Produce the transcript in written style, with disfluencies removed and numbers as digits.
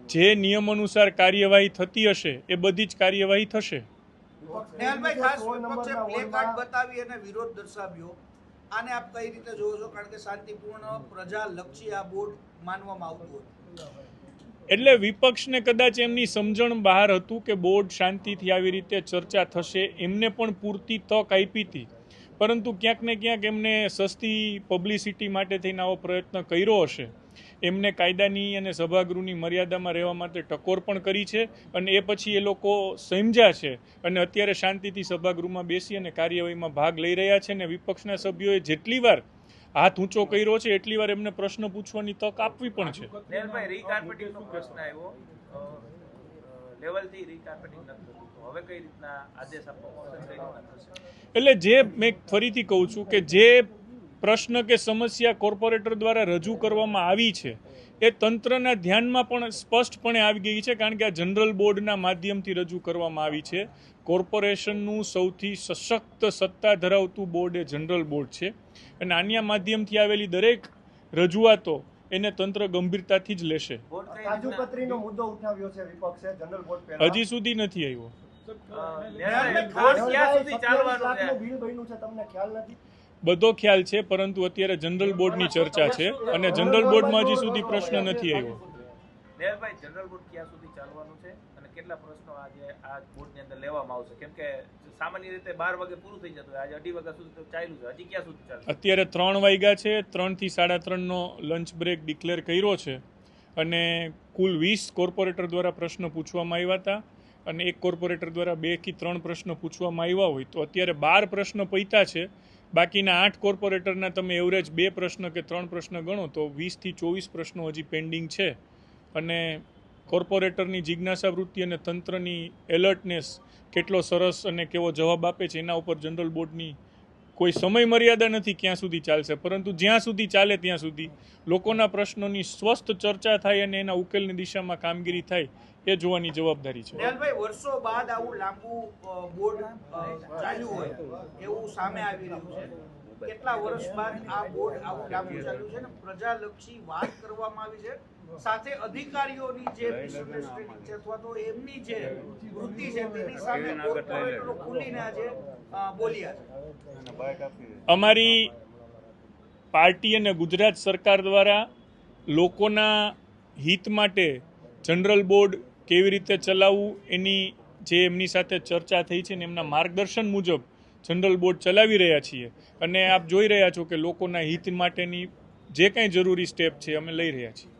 જે નિયમ અનુસાર કાર્યવાહી થતી હશે એ બધી જ કાર્યવાહી થશે। નેહલભાઈ, ખાસ વિપક્ષે પ્લે કાર્ડ બતાવી અને વિરોધ દર્શાવ્યો, આને આપ કઈ રીતે જોવો છો? કારણ કે શાંતિપૂર્ણ પ્રજાલક્ષી આ બોર્ડ માનવામાં આવતું હતું। એટલે વિપક્ષને કદાચ એમની સમજણ બહાર હતું કે બોર્ડ શાંતિથી આવી રીતે ચર્ચા થશે, એમને પણ પૂરતી તક આપી હતી, પરંતુ ક્યાંક ને ક્યાંક એમને સસ્તી પબ્લિસિટી માટે થઈને આવો પ્રયત્ન કર્યો હશે। એમને કાયદાની અને સભાગૃહની મર્યાદામાં રહેવા માટે ટકોર પણ કરી છે અને એ પછી એ લોકો સમજ્યા છે અને અત્યારે શાંતિથી સભાગૃહમાં બેસી અને કાર્યવાહીમાં ભાગ લઈ રહ્યા છે અને વિપક્ષના સભ્યોએ જેટલી વાર હાથ ઊંચો કર્યો છે એટલી વાર એમને પ્રશ્ન પૂછવાની તક આપવી પણ છે। નેહલભાઈ, રીકાર્પેટિંગનો પ્રશ્ન આવ્યો, લેવલથી રીકાર્પેટિંગ નથી થતું, તો હવે કઈ રીતના આદેશ આપવામાં આવશે, કઈ રીતના થશે? એટલે જે મેં ફરીથી કહું છું કે જે પ્રશ્ન કે સમસ્યા કોર્પોરેટર દ્વારા રજૂ કરવામાં આવી છે એ તંત્રના ધ્યાનમાં પણ સ્પષ્ટપણે આવી ગઈ છે, કારણ કે આ જનરલ બોર્ડના માધ્યમથી રજૂ કરવામાં આવી છે। કોર્પોરેશનનું સૌથી સશક્ત સત્તા ધરાવતું બોર્ડ એ જનરલ બોર્ડ છે અને આના માધ્યમથી આવેલી દરેક રજૂઆતો એને તંત્ર ગંભીરતાથી જ લેશે। કાજુકતરીનો મુદ્દો ઉઠાવ્યો છે વિપક્ષે જનરલ બોર્ડ પહેલા, હજી સુધી નથી આવ્યો। બધો ખ્યાલ છે, પરંતુ અત્યારે જનરલ બોર્ડની ચર્ચા છે અને જનરલ બોર્ડમાં હજી સુધી પ્રશ્ન નથી આવ્યો। નેહલભાઈ, જનરલ બોર્ડ ક્યાં સુધી ચાલવાનું છે અને કેટલા પ્રશ્નો આજે આ બોર્ડની અંદર લેવામાં આવશે? કેમ કે સામાન્ય રીતે 12 વાગે પૂરું થઈ જતું, આજે 2:30 વાગ્યા સુધી તો ચાલ્યું છે, હજી ક્યાં સુધી ચાલશે? અત્યારે 3 વાગ્યા છે, 3 થી 3:30નો લંચ બ્રેક ડિક્લેર કર્યો છે અને કુલ 20 કોર્પોરેટર દ્વારા પ્રશ્ન પૂછવામાં આવ્યા હતા અને એક કોર્પોરેટર દ્વારા 2 થી 3 પ્રશ્ન પૂછવામાં આવ્યા હોય તો અત્યારે 12 પ્રશ્ન પૈતા છે। બાકીના 8 કોર્પોરેટરના તમે એવરેજ 2 પ્રશ્ન કે 3 પ્રશ્ન ગણો તો 20 થી 24 પ્રશ્નો હજી પેન્ડિંગ છે અને કોર્પોરેટરની જિજ્ઞાસા વૃત્તિ અને તંત્રની એલર્ટનેસ કેટલો સરસ અને કેવો જવાબ આપે છે એના ઉપર જનરલ બોર્ડની કોઈ સમય મર્યાદા નથી ક્યાં સુધી ચાલશે, પરંતુ જ્યાં સુધી ચાલે ત્યાં સુધી લોકોના પ્રશ્નોની સ્વસ્થ ચર્ચા થાય અને એના ઉકેલની દિશામાં કામગીરી થાય એ જોવાની જવાબદારી છે। નેહલભાઈ, વર્ષો બાદ આવું લાંબુ બોર્ડ ચાલ્યું હોય એવું સામે આવી રહ્યું છે। કેટલા વર્ષ બાદ આ બોર્ડ આવું લાંબુ ચાલ્યું છે ને પ્રજાલક્ષી વાત કરવામાં આવી છે, સાથે અધિકારીઓની જે મિસઅન્ડરસ્ટેન્ડિંગ છે અથવા તો એમની જે વૃત્તિ છે તેની સામે કોર્પોરેટરો ખુલીને આજે બોલ્યા છે। અમારી પાર્ટી અને ગુજરાત સરકાર દ્વારા લોકોના હિત માટે જનરલ બોર્ડ કેવી રીતે ચલાવવું એની જે એમની સાથે ચર્ચા થઈ છે ને એમના માર્ગદર્શન મુજબ જનરલ બોર્ડ ચલાવી રહ્યા છીએ અને આપ જોઈ રહ્યા છો કે લોકોના હિત માટેની જે કંઈ જરૂરી સ્ટેપ છે અમે લઈ રહ્યા છીએ।